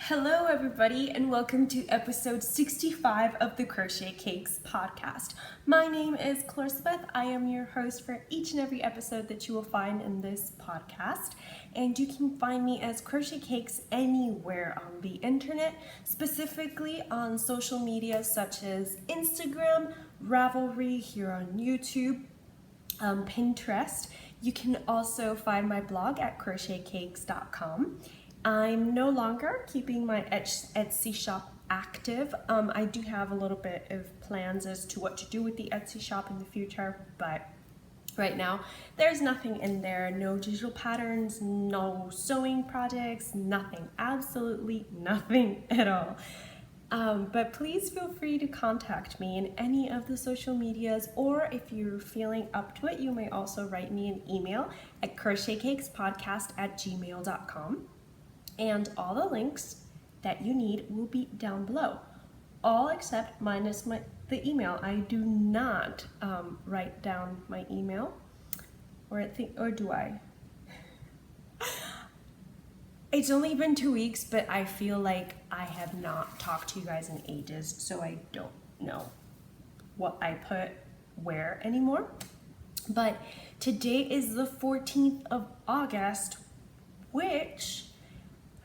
Hello everybody and welcome to episode 65 of the Crochet Cakes podcast. My name is Elizabeth. I am your host for each and every episode that you will find in this podcast. And you can find me as Crochet Cakes anywhere on the internet, specifically on social media such as Instagram, Ravelry, here on YouTube, Pinterest. You can also find my blog at crochetcakes.com. I'm no longer keeping my Etsy shop active. I do have a little bit of plans as to what to do with the Etsy shop in the future, but right now there's nothing in there. No digital patterns, no sewing projects, nothing, absolutely nothing at all. But please feel free to contact me in any of the social medias, or if you're feeling up to it, you may also write me an email at crochetcakespodcast@gmail.com. And all the links that you need will be down below, all except minus the email. I do not write down my email, or do I? It's only been 2 weeks, but I feel like I have not talked to you guys in ages, so I don't know what I put where anymore. But today is the 14th of August, which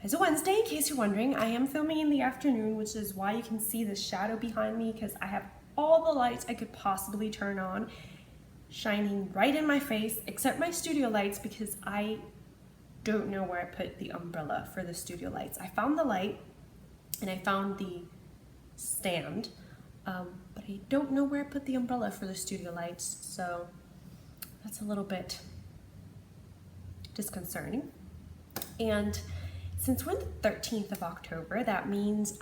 is a Wednesday, in case you're wondering. I am filming in the afternoon, which is why you can see the shadow behind me, because I have all the lights I could possibly turn on shining right in my face, except my studio lights, because I don't know where I put the umbrella for the studio lights. I found the light and I found the stand, but I don't know where I put the umbrella for the studio lights, so that's a little bit disconcerting. And since we're the 13th of October, that means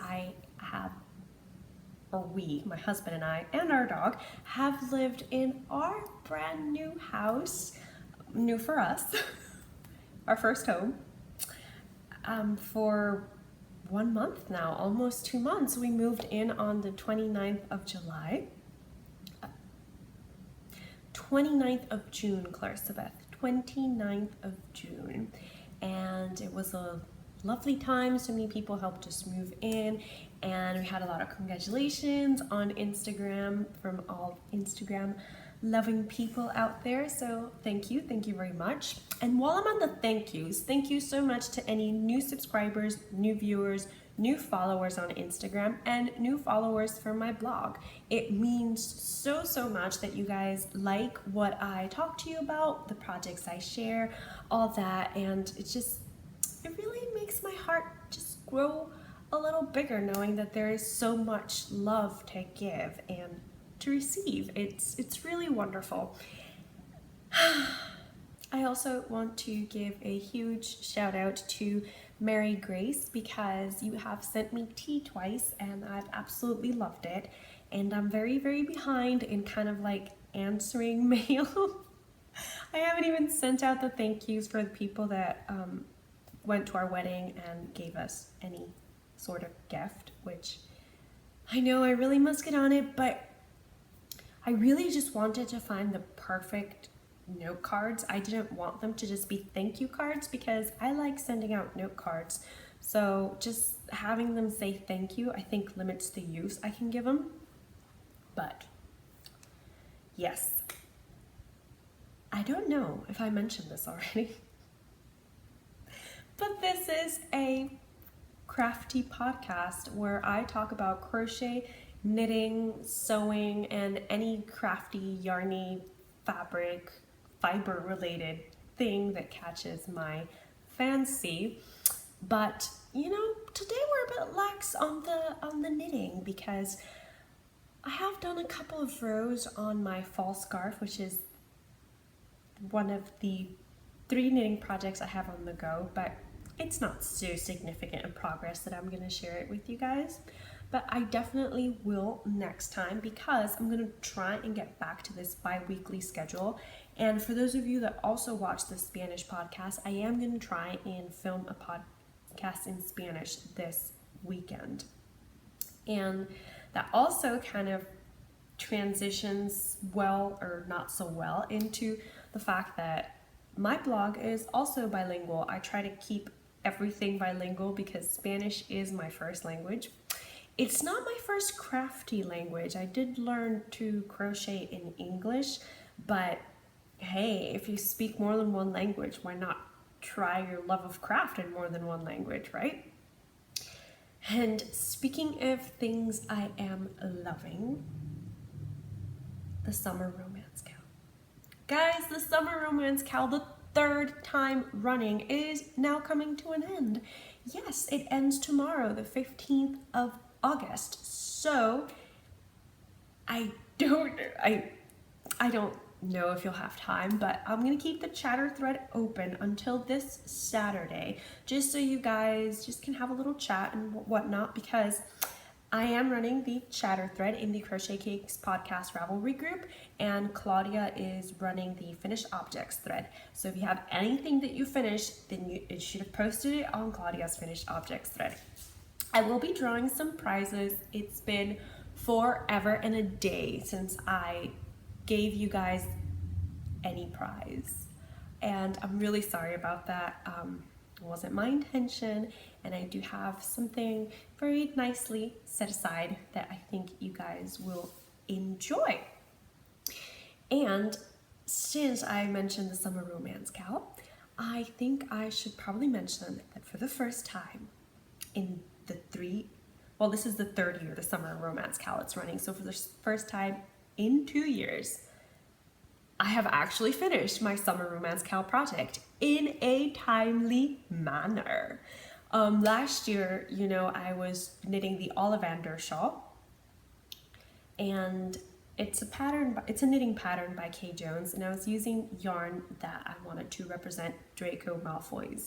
we, my husband and I, and our dog, have lived in our brand new house, new for us, our first home, for 1 month now, almost 2 months. We moved in on the 29th of July. 29th of June, Elizabeth, 29th of June. And it was a lovely time. So many people helped us move in, and we had a lot of congratulations on Instagram from all Instagram loving people out there. So thank you very much. And while I'm on the thank you so much to any new subscribers, new viewers, new followers on Instagram, and new followers for my blog. It means so much that you guys like what I talk to you about, the projects I share, all that, and it really makes my heart just grow a little bigger, knowing that there is so much love to give and to receive. It's really wonderful. I also want to give a huge shout out to Mary Grace, because you have sent me tea twice and I've absolutely loved it. And I'm very behind in kind of like answering mail. I haven't even sent out the thank yous for the people that went to our wedding and gave us any sort of gift, which I know I really must get on it, but I really just wanted to find the perfect note cards. I didn't want them to just be thank you cards, because I like sending out note cards. So just having them say thank you, I think limits the use I can give them. But yes, I don't know if I mentioned this already, but this is a crafty podcast where I talk about crochet, knitting, sewing, and any crafty, yarny, fiber related thing that catches my fancy. But today we're a bit lax on the knitting, because I have done a couple of rows on my fall scarf, which is one of the 3 knitting projects I have on the go, but it's not so significant in progress that I'm going to share it with you guys. But I definitely will next time, because I'm going to try and get back to this bi-weekly schedule. And for those of you that also watch the Spanish podcast, I am going to try and film a podcast in Spanish this weekend. And that also kind of transitions well, or not so well, into the fact that my blog is also bilingual. I try to keep everything bilingual because Spanish is my first language. It's not my first crafty language. I did learn to crochet in English, but hey, if you speak more than one language, why not try your love of craft in more than one language, right? And speaking of things I am loving, the Summer Romance Cal. Guys, the Summer Romance Cal, the third time running, is now coming to an end. Yes, it ends tomorrow, the 15th of August. So I don't know if you'll have time, but I'm gonna keep the chatter thread open until this Saturday, just so you guys just can have a little chat and whatnot, because I am running the chatter thread in the Crochet Cakes podcast Ravelry group, and Claudia is running the finished objects thread. So if you have anything that you finished, then you should have posted it on Claudia's finished objects thread. I will be drawing some prizes. It's been forever and a day since I gave you guys any prize, and I'm really sorry about that. It wasn't my intention, and I do have something very nicely set aside that I think you guys will enjoy. And since I mentioned the Summer Romance Cal, I think I should probably mention that for the first time in this is the third year the Summer Romance Cal it's running, so for the first time in 2 years, I have actually finished my Summer Romance Cal project in a timely manner. Last year, I was knitting the Ollivander shawl, and it's a knitting pattern by Kay Jones, and I was using yarn that I wanted to represent Draco Malfoy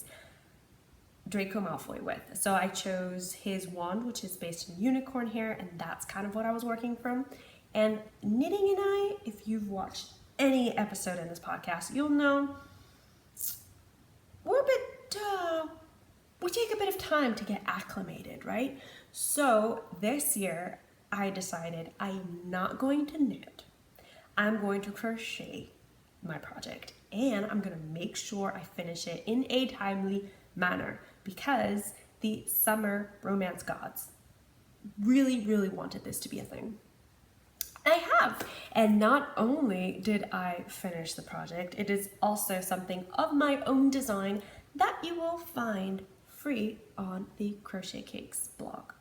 with. So I chose his wand, which is based in unicorn hair, and that's kind of what I was working from. And knitting and I, if you've watched any episode in this podcast, you'll know we take a bit of time to get acclimated, right? So this year I decided I'm not going to knit. I'm going to crochet my project, and I'm going to make sure I finish it in a timely manner, because the summer romance gods really, really wanted this to be a thing. I have, and not only did I finish the project, it is also something of my own design that you will find free on the Crochet Cakes blog.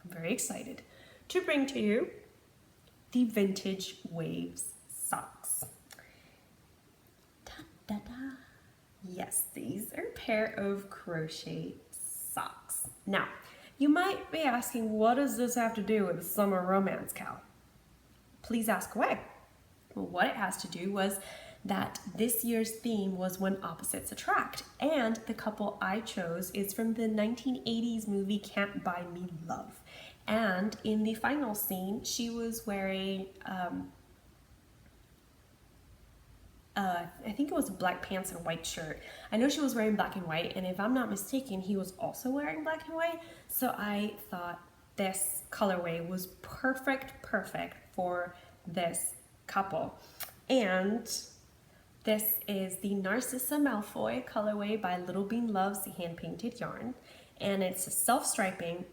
I'm very excited to bring to you the Vintage Waves socks. Da, da, da. Yes, these are a pair of crochet socks. Now, you might be asking, what does this have to do with the Summer Romance Cal? Please ask away. Well, what it has to do was that this year's theme was When Opposites Attract, and the couple I chose is from the 1980s movie Can't Buy Me Love. And in the final scene, she was wearing, I think it was black pants and a white shirt. I know she was wearing black and white, and if I'm not mistaken, he was also wearing black and white. So I thought this colorway was perfect for this couple. And this is the Narcissa Malfoy colorway by Little Bean Loves hand-painted yarn, and it's a self-striping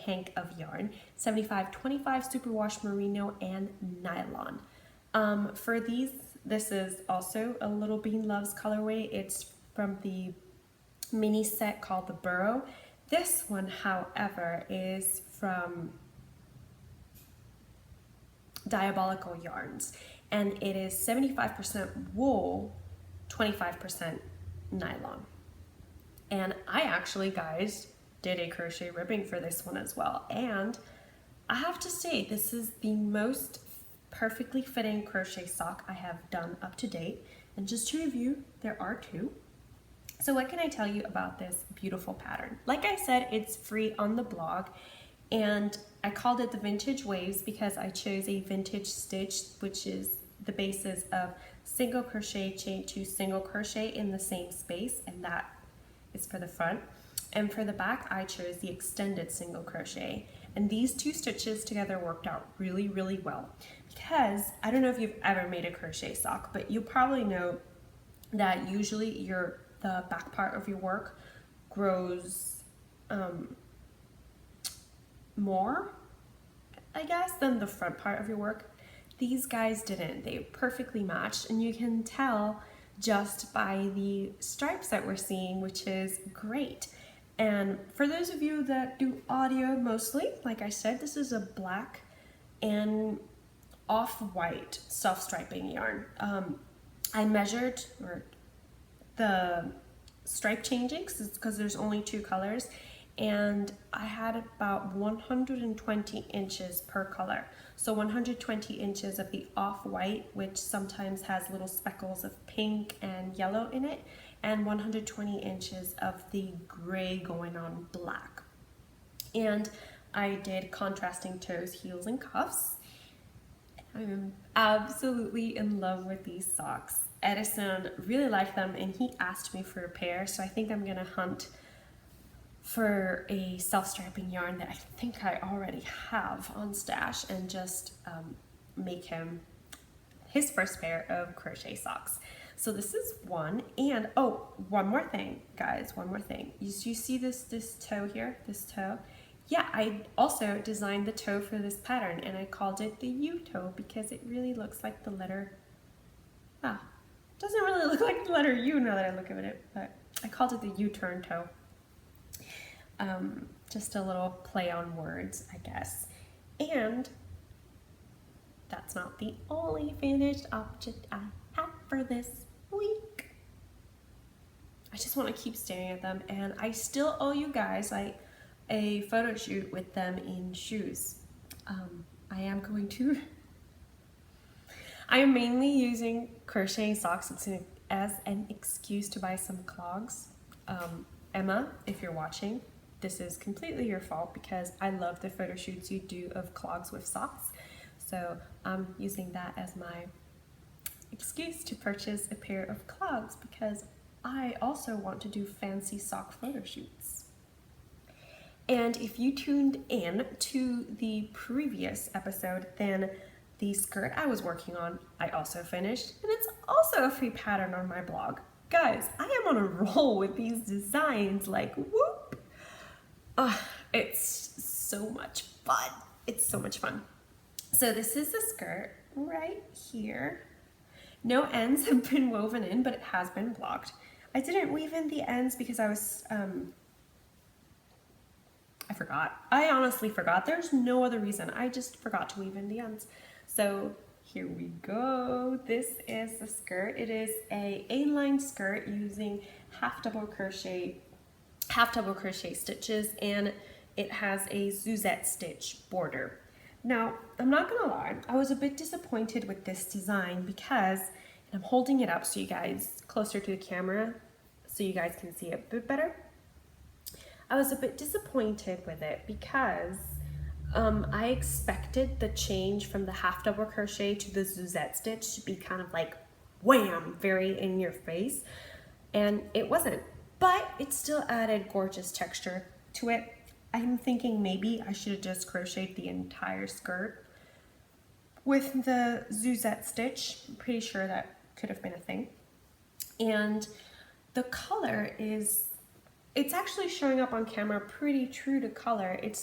hank of yarn, 75/25 superwash merino and nylon. For these, this is also a Little Bean Loves colorway. It's from the mini set called the Burrow. This one, however, is from Diabolical Yarns, and it is 75% wool, 25% nylon. And I actually, guys, did a crochet ribbing for this one as well, and I have to say this is the most perfectly fitting crochet sock I have done up to date. And just to review, there are two. So what can I tell you about this beautiful pattern? Like I said, it's free on the blog, and I called it the Vintage Waves because I chose a vintage stitch, which is the basis of single crochet, chain 2, single crochet in the same space, and that is for the front. And for the back, I chose the extended single crochet. And these two stitches together worked out really, really well, because I don't know if you've ever made a crochet sock, but you probably know that usually the back part of your work grows more, I guess, than the front part of your work. These guys didn't. They perfectly matched, and you can tell just by the stripes that we're seeing, which is great. And for those of you that do audio mostly, like I said, this is a black and off-white self-striping yarn. I measured the stripe changing because there's only 2 colors, and I had about 120 inches per color. So 120 inches of the off-white, which sometimes has little speckles of pink and yellow in it, and 120 inches of the gray going on black. And I did contrasting toes, heels, and cuffs. I'm absolutely in love with these socks. Edison really liked them, and he asked me for a pair, so I think I'm gonna hunt for a self-striping yarn that I think I already have on stash and just make him his first pair of crochet socks. So this is one, and oh, one more thing, guys, one more thing. You see this toe here, this toe? Yeah, I also designed the toe for this pattern, and I called it the U toe because it really looks like the letter, doesn't really look like the letter U now that I look at it, but I called it the U-turn toe. Just a little play on words, I guess. And that's not the only finished object I have for this week. I just want to keep staring at them, and I still owe you guys like a photo shoot with them in shoes. I am mainly using crocheting socks as an excuse to buy some clogs. Emma, if you're watching, this is completely your fault because I love the photo shoots you do of clogs with socks. So I'm using that as my excuse to purchase a pair of clogs because I also want to do fancy sock photo shoots. And if you tuned in to the previous episode, then the skirt I was working on, I also finished, and it's also a free pattern on my blog. Guys, I am on a roll with these designs, like whoop! It's so much fun. It's so much fun. So this is the skirt right here. No ends have been woven in, but it has been blocked. I didn't weave in the ends because I was, I forgot. I honestly forgot. There's no other reason. I just forgot to weave in the ends. So here we go. This is the skirt. It is a A-line skirt using half double crochet stitches, and it has a Suzette stitch border. Now, I'm not gonna lie, I was a bit disappointed with this design because, and I'm holding it up so you guys, closer to the camera, so you guys can see it a bit better. I was a bit disappointed with it because I expected the change from the half double crochet to the Suzette stitch to be kind of like wham, very in your face, and it wasn't, but it still added gorgeous texture to it. I'm thinking maybe I should have just crocheted the entire skirt with the Suzette stitch. I'm pretty sure that could have been a thing. And the color is, it's actually showing up on camera pretty true to color. It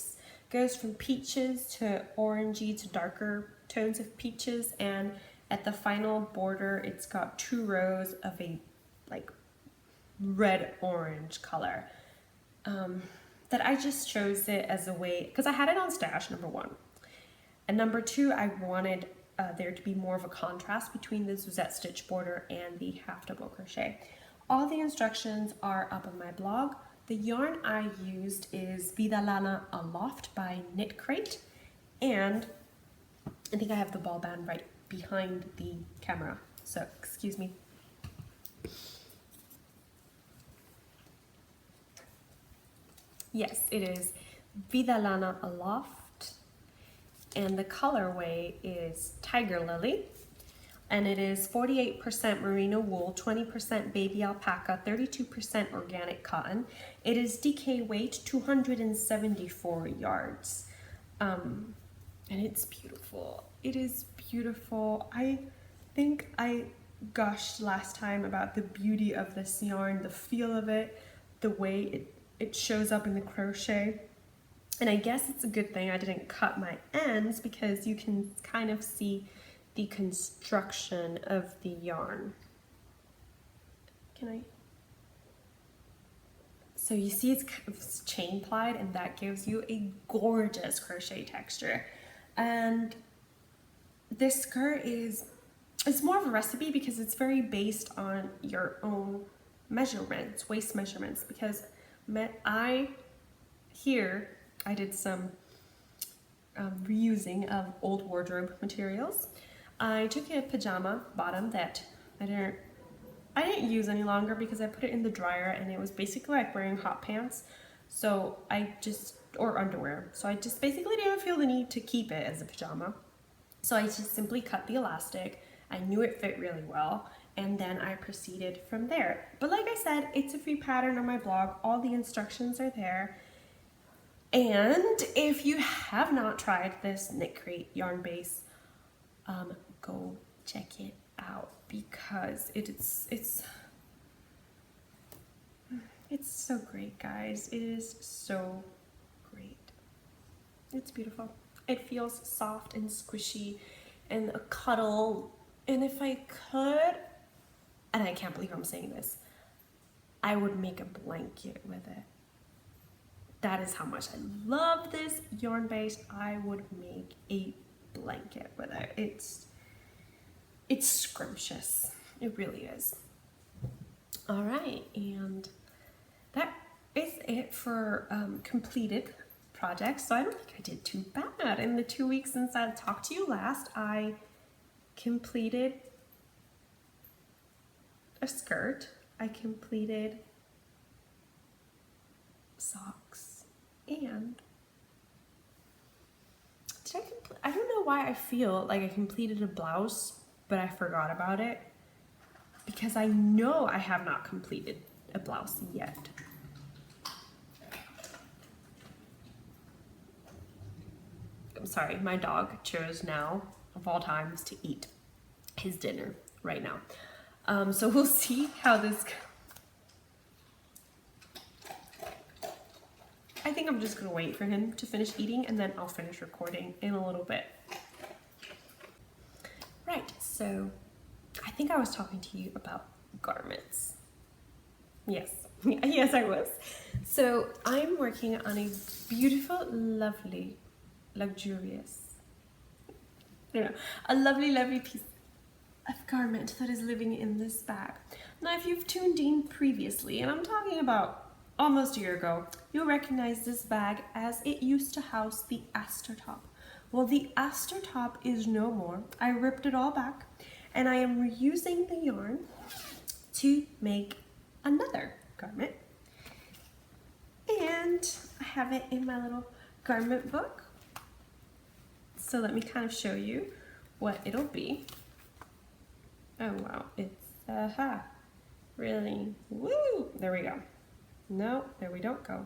goes from peaches to orangey to darker tones of peaches, and at the final border it's got 2 rows of a like red orange color. That I just chose it as a way, because I had it on stash, number 1. And number 2, I wanted there to be more of a contrast between the Suzette stitch border and the half double crochet. All the instructions are up on my blog. The yarn I used is Vida Lana Aloft by Knit Crate, and I think I have the ball band right behind the camera, so excuse me. Yes, it is Vida Lana Aloft, and the colorway is Tiger Lily, and it is 48% merino wool, 20% baby alpaca, 32% organic cotton. It is DK weight, 274 yards, and it's beautiful. It is beautiful. I think I gushed last time about the beauty of this yarn, the feel of it, the way it shows up in the crochet. And I guess it's a good thing I didn't cut my ends because you can kind of see the construction of the yarn. Can I? So you see it's chain plied, and that gives you a gorgeous crochet texture. And this skirt it's more of a recipe because it's very based on your own measurements, waist measurements, because I did some reusing of old wardrobe materials. I took a pajama bottom that I didn't use any longer because I put it in the dryer, and it was basically like wearing hot pants. So or underwear. So I just basically didn't feel the need to keep it as a pajama. So I just simply cut the elastic. I knew it fit really well, and then I proceeded from there. But like I said, it's a free pattern on my blog. All the instructions are there. And if you have not tried this Knit Crate yarn base, go check it out because it's so great, guys. It is so great. It's beautiful. It feels soft and squishy and a cuddle. And if I could, and I can't believe I'm saying this, I would make a blanket with it. That is how much I love this yarn base. I would make a blanket with it. It's scrumptious. It really is. All right, and that is it for completed projects. So I don't think I did too bad. In the 2 weeks since I talked to you last, I completed a skirt. I completed socks, and I don't know why I feel like I completed a blouse, but I forgot about it because I know I have not completed a blouse yet. I'm sorry, my dog chose now, of all times, to eat his dinner right now. So we'll see how this goes. I think I'm just gonna wait for him to finish eating, and then I'll finish recording in a little bit. Right, so I think I was talking to you about garments. Yes, yes I was. So I'm working on a beautiful, lovely, luxurious, a lovely piece of garment that is living in this bag. Now, if you've tuned in previously, and I'm talking about almost a year ago, you'll recognize this bag as it used to house the Astor top. Well, the Astor top is no more. I ripped it all back, and I am reusing the yarn to make another garment. And I have it in my little garment book. So let me kind of show you what it'll be. Oh wow, it's really, woo, there we go. No, there we don't go.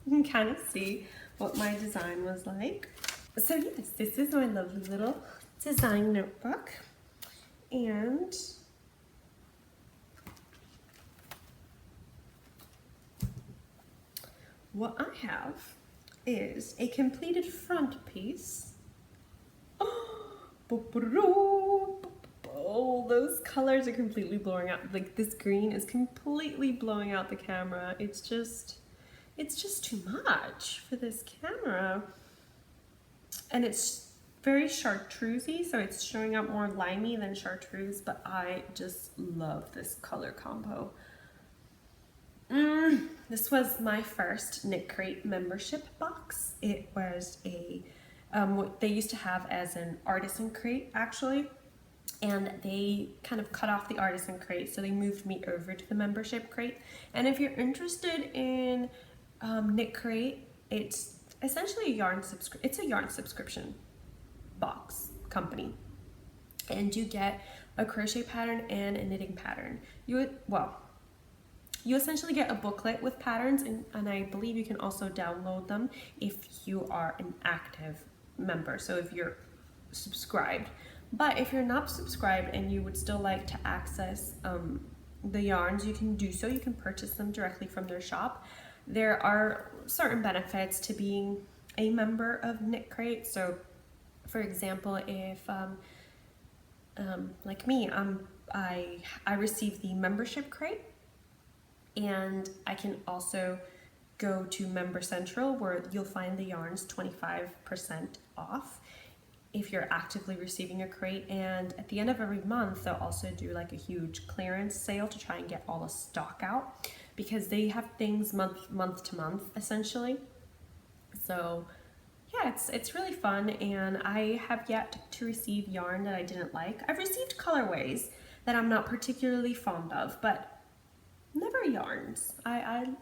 You can kind of see what my design was like. So yes, this is my lovely little design notebook. And what I have is a completed front piece. Oh, those colors are completely blowing out. Like, this green is completely blowing out the camera. It's just too much for this camera. And it's very chartreusey, so it's showing up more limey than chartreuse, but I just love this color combo. This was my first Knit Crate membership box. It was a what they used to have as an artisan crate, actually, and they kind of cut off the artisan crate, so they moved me over to the membership crate. And if you're interested in Knit Crate, it's essentially a yarn subscription box company, and you get a crochet pattern and a knitting pattern. You essentially get a booklet with patterns, and I believe you can also download them if you are an active member, so if you're subscribed. But if you're not subscribed and you would still like to access the yarns, you can do so. You can purchase them directly from their shop. There are certain benefits to being a member of Knit Crate. So for example, if like me, I receive the membership crate, and I can also go to Member Central where you'll find the yarns 25% off if you're actively receiving a crate. And at the end of every month, they'll also do like a huge clearance sale to try and get all the stock out, because they have things month to month essentially. So yeah, it's really fun, and I have yet to receive yarn that I didn't like. I've received colorways that I'm not particularly fond of, but never yarns. I'm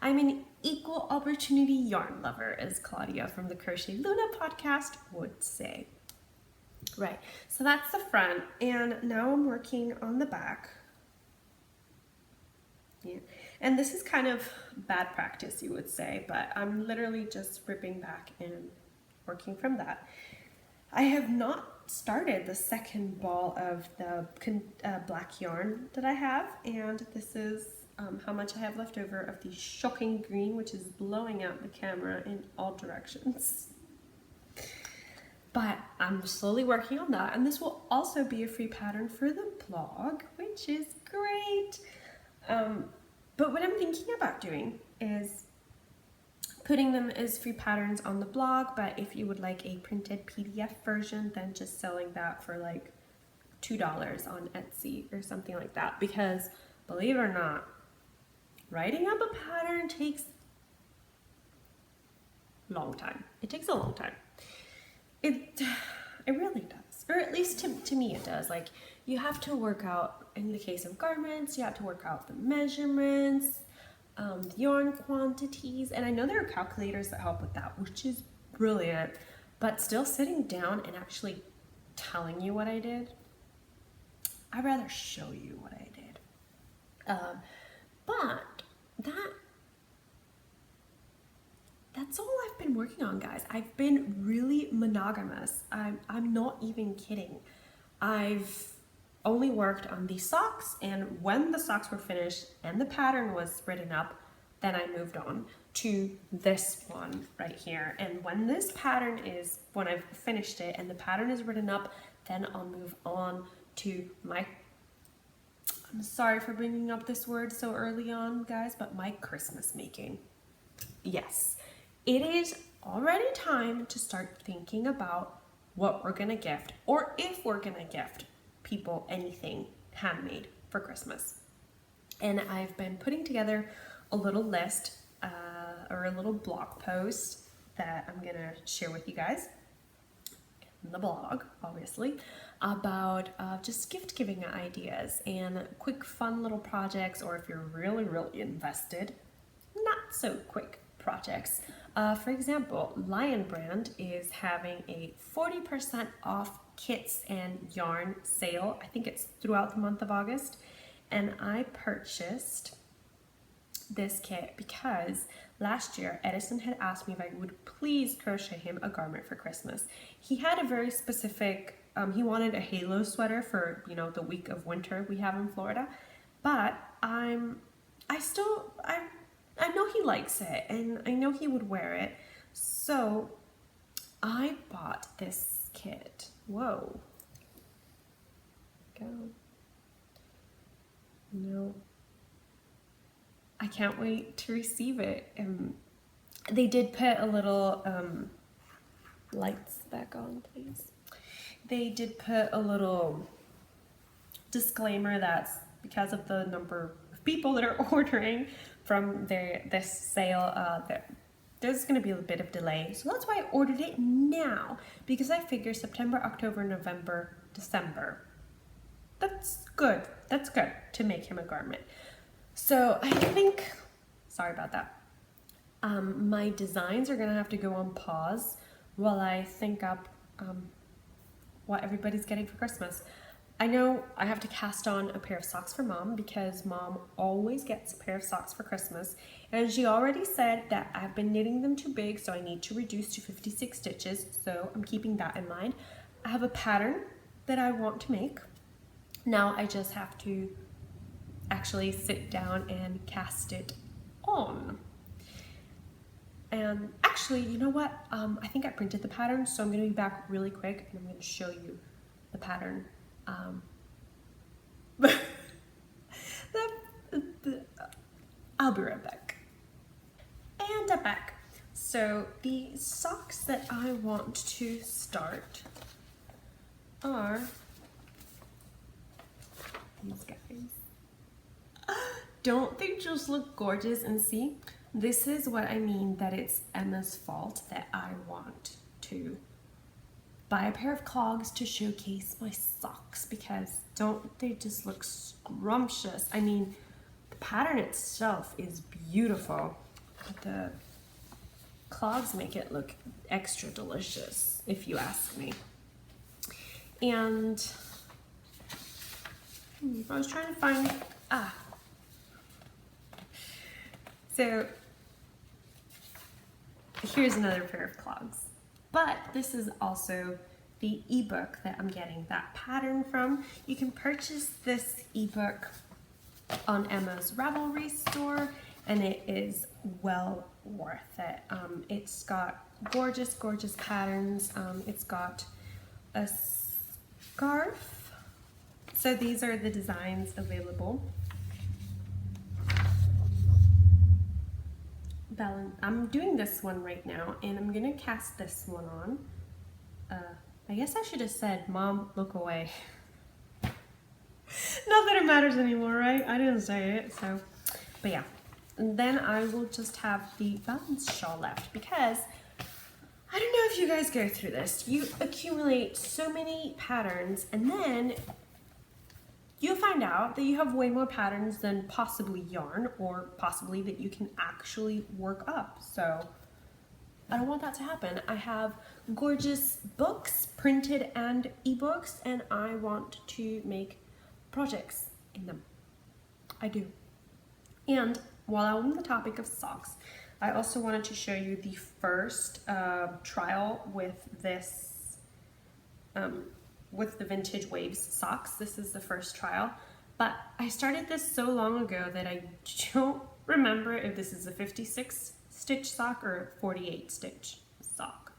an equal opportunity yarn lover, as Claudia from the Crochet Luna podcast would say. Right, so that's the front, and now I'm working on the back. Yeah. And this is kind of bad practice, you would say, but I'm literally just ripping back and working from that. I have not started the second ball of the black yarn that I have, and this is how much I have left over of the shocking green, which is blowing out the camera in all directions. But I'm slowly working on that, and this will also be a free pattern for the blog, which is great. But what I'm thinking about doing is putting them as free patterns on the blog, but if you would like a printed PDF version, then just selling that for like $2 on Etsy or something like that. Because believe it or not, writing up a pattern takes a long time. It takes a long time. It really does, or at least to me it does. Like, you have to work out, in the case of garments, you have to work out the measurements, the yarn quantities, and I know there are calculators that help with that, which is brilliant, but still sitting down and actually telling you what I did, I'd rather show you what I did. But that's all I've been working on, guys. I've been really monogamous. I'm not even kidding. I've only worked on these socks, and when the socks were finished and the pattern was written up, then I moved on to this one right here. And when I've finished it and the pattern is written up, then I'll move on to I'm sorry for bringing up this word so early on, guys, but my Christmas making. Yes, it is already time to start thinking about what we're gonna gift, or if we're gonna gift people anything handmade for Christmas. And I've been putting together a little list or a little blog post that I'm gonna share with you guys in the blog, obviously, about just gift giving ideas and quick fun little projects, or if you're really invested, not so quick projects. For example, Lion Brand is having a 40% off kits and yarn sale. I think it's throughout the month of August, and I purchased this kit because last year Edison had asked me if I would please crochet him a garment for Christmas. He had a very specific, he wanted a halo sweater for, the week of winter we have in Florida, but I know he likes it, and I know he would wear it, so I bought this kit. Whoa. Go. No. I can't wait to receive it. They did put a little, lights back on, please. They did put a little disclaimer that's because of the number of people that are ordering from this sale, that there's going to be a bit of delay. So that's why I ordered it now, because I figure September, October, November, December. That's good. That's good to make him a garment. So I think, sorry about that. My designs are going to have to go on pause while I think up what everybody's getting for Christmas. I know I have to cast on a pair of socks for Mom, because Mom always gets a pair of socks for Christmas, and she already said that I've been knitting them too big, so I need to reduce to 56 stitches, so I'm keeping that in mind. I have a pattern that I want to make. Now I just have to actually sit down and cast it on. And actually, you know what? I think I printed the pattern, so I'm going to be back really quick and I'm going to show you the pattern. I'll be right back. And I'm back. So the socks that I want to start are these guys. Don't they just look gorgeous? And see, this is what I mean that it's Emma's fault that I want to buy a pair of clogs to showcase my socks, because don't they just look scrumptious? I mean, the pattern itself is beautiful, but the clogs make it look extra delicious, if you ask me. And I was trying to find, so here's another pair of clogs. But this is also the ebook that I'm getting that pattern from. You can purchase this ebook on Emma's Ravelry store, and it is well worth it. It's got gorgeous, gorgeous patterns. It's got a scarf. So these are the designs available. I'm doing this one right now, and I'm gonna cast this one on. I guess I should have said, Mom, look away. Not that it matters anymore, right? I didn't say it, so. But yeah, and then I will just have the balance shawl left, because I don't know if you guys go through this. You accumulate so many patterns, and then you'll find out that you have way more patterns than possibly yarn, or possibly that you can actually work up. So I don't want that to happen. I have gorgeous books, printed and ebooks, and I want to make projects in them. I do. And while I'm on the topic of socks, I also wanted to show you the first trial with this with the Vintage Waves socks. This is the first trial, but I started this so long ago that I don't remember if this is a 56 stitch sock or a 48 stitch sock.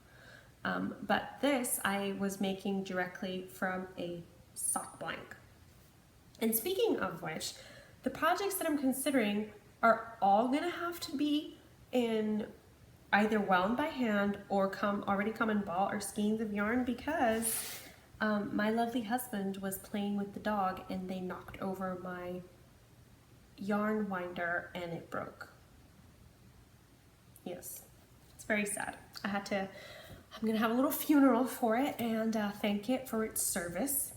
But this I was making directly from a sock blank. And speaking of which, the projects that I'm considering are all gonna have to be in either wound by hand or already come in ball or skeins of yarn, because my lovely husband was playing with the dog and they knocked over my yarn winder and it broke. Yes, it's very sad. I'm gonna have a little funeral for it and thank it for its service,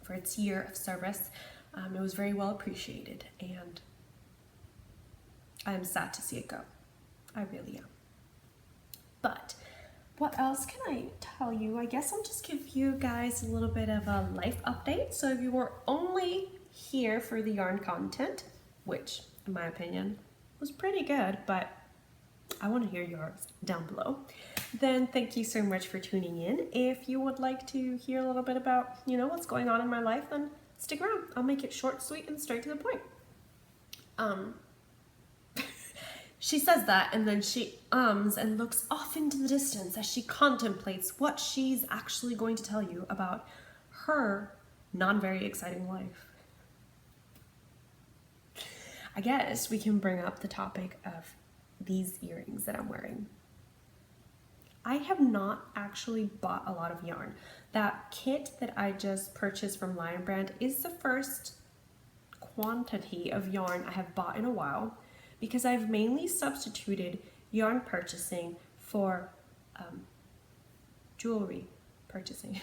for its year of service. It was very well appreciated, and I'm sad to see it go. I really am. But what else can I tell you? I guess I'll just give you guys a little bit of a life update. So if you were only here for the yarn content, which in my opinion was pretty good, but I want to hear yours down below, then thank you so much for tuning in. If you would like to hear a little bit about, what's going on in my life, then stick around. I'll make it short, sweet, and straight to the point. She says that, and then she ums and looks off into the distance as she contemplates what she's actually going to tell you about her non-very exciting life. I guess we can bring up the topic of these earrings that I'm wearing. I have not actually bought a lot of yarn. That kit that I just purchased from Lion Brand is the first quantity of yarn I have bought in a while, because I've mainly substituted yarn purchasing for jewelry purchasing.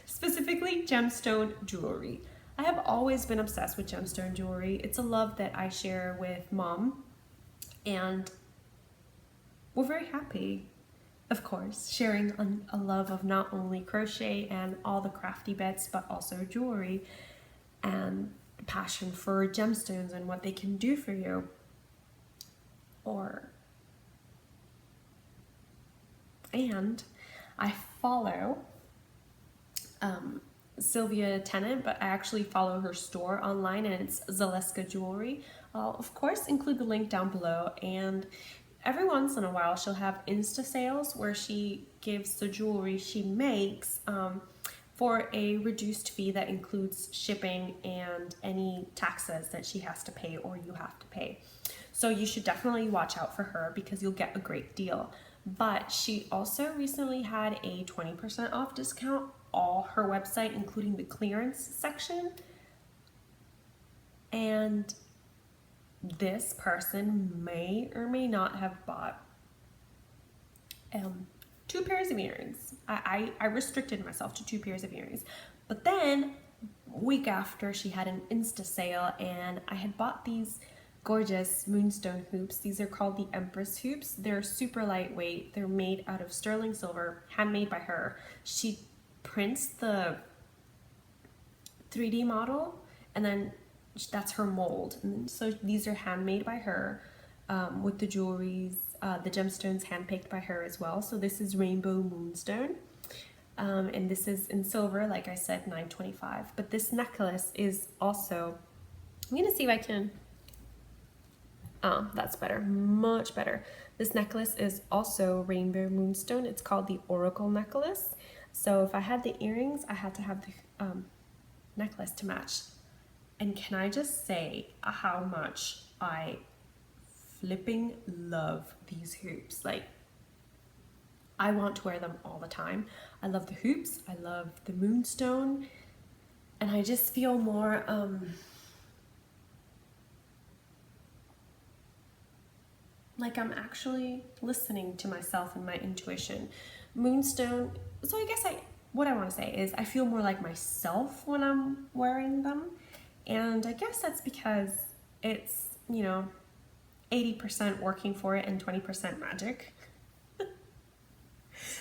Specifically gemstone jewelry. I have always been obsessed with gemstone jewelry. It's a love that I share with Mom, and we're very happy, of course, sharing a love of not only crochet and all the crafty bits, but also jewelry and passion for gemstones and what they can do for you. And I follow Sylvia Tennant, but I actually follow her store online, and it's Zaleska Jewelry. I'll of course include the link down below, and every once in a while she'll have Insta sales where she gives the jewelry she makes for a reduced fee that includes shipping and any taxes that she has to pay or you have to pay. So you should definitely watch out for her because you'll get a great deal. But she also recently had a 20% off discount all her website, including the clearance section. And this person may or may not have bought 2 pairs of earrings. I restricted myself to 2 pairs of earrings. But then, week after, she had an Insta sale, and I had bought these gorgeous moonstone hoops. These are called the Empress hoops. They're super lightweight. They're made out of sterling silver, handmade by her. She prints the 3D model, and then that's her mold. And so these are handmade by her, with the jewelries, the gemstones handpicked by her as well. So this is Rainbow Moonstone, and this is in silver, like I said, $9.25. But this necklace is also, I'm gonna see if I can, that's better, much better. This necklace is also Rainbow Moonstone. It's called the Oracle necklace. So if I had the earrings, I had to have the necklace to match. And can I just say how much I flipping love these hoops. Like, I want to wear them all the time. I love the hoops, I love the moonstone, and I just feel more like I'm actually listening to myself and my intuition. Moonstone, so I guess what I want to say is I feel more like myself when I'm wearing them, and I guess that's because it's, you know, 80% working for it and 20% magic.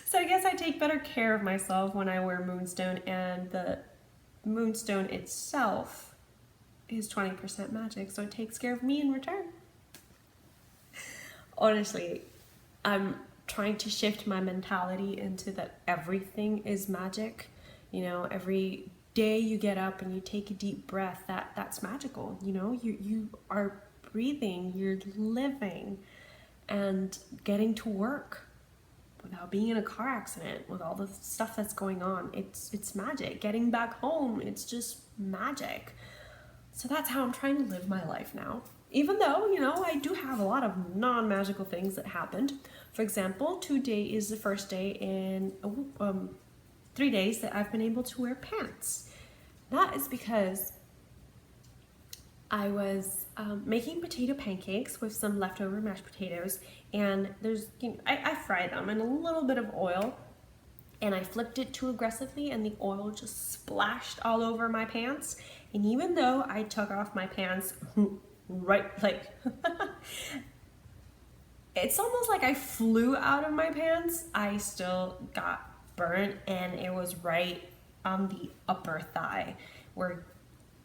So I guess I take better care of myself when I wear moonstone, and the moonstone itself is 20% magic, so it takes care of me in return. Honestly, I'm trying to shift my mentality into that everything is magic. You know, every day you get up and you take a deep breath, that's magical. You know, you are breathing, you're living, and getting to work without being in a car accident, with all the stuff that's going on. It's magic. Getting back home, it's just magic. So that's how I'm trying to live my life now. Even though, you know, I do have a lot of non-magical things that happened. For example, today is the first day in 3 days that I've been able to wear pants. That is because I was making potato pancakes with some leftover mashed potatoes, and I fried them in a little bit of oil, and I flipped it too aggressively, and the oil just splashed all over my pants. And even though I took off my pants right, like, it's almost like I flew out of my pants, I still got burnt, and it was right on the upper thigh,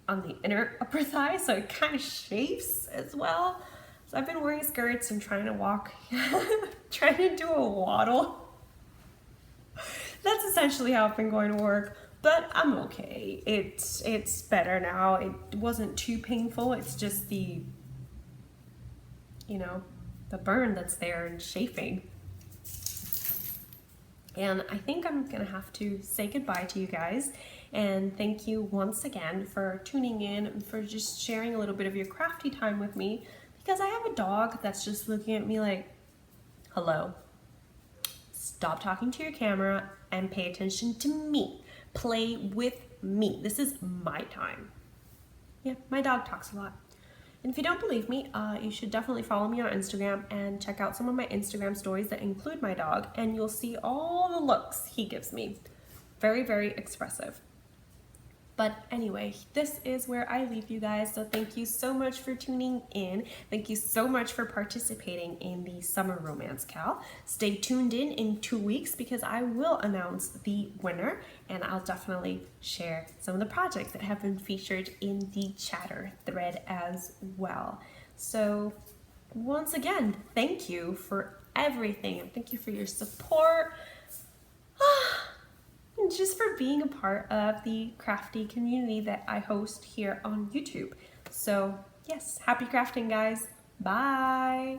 on the inner upper thigh, so it kind of chafes as well. So I've been wearing skirts and trying to walk, trying to do a waddle. That's essentially how I've been going to work, but I'm okay. It's better now. It wasn't too painful. It's just the, you know, the burn that's there and chafing. And I think I'm gonna have to say goodbye to you guys, and thank you once again for tuning in and for just sharing a little bit of your crafty time with me, because I have a dog that's just looking at me like, hello, stop talking to your camera and pay attention to me. Play with me. This is my time. Yeah, my dog talks a lot. And if you don't believe me, you should definitely follow me on Instagram and check out some of my Instagram stories that include my dog, and you'll see all the looks he gives me. Very, very expressive. But anyway, this is where I leave you guys. So thank you so much for tuning in. Thank you so much for participating in the Summer Romance Cal. Stay tuned in 2 weeks, because I will announce the winner, and I'll definitely share some of the projects that have been featured in the chatter thread as well. So once again, thank you for everything, and thank you for your support. and just for being a part of the crafty community that I host here on YouTube. So yes, happy crafting, guys. Bye.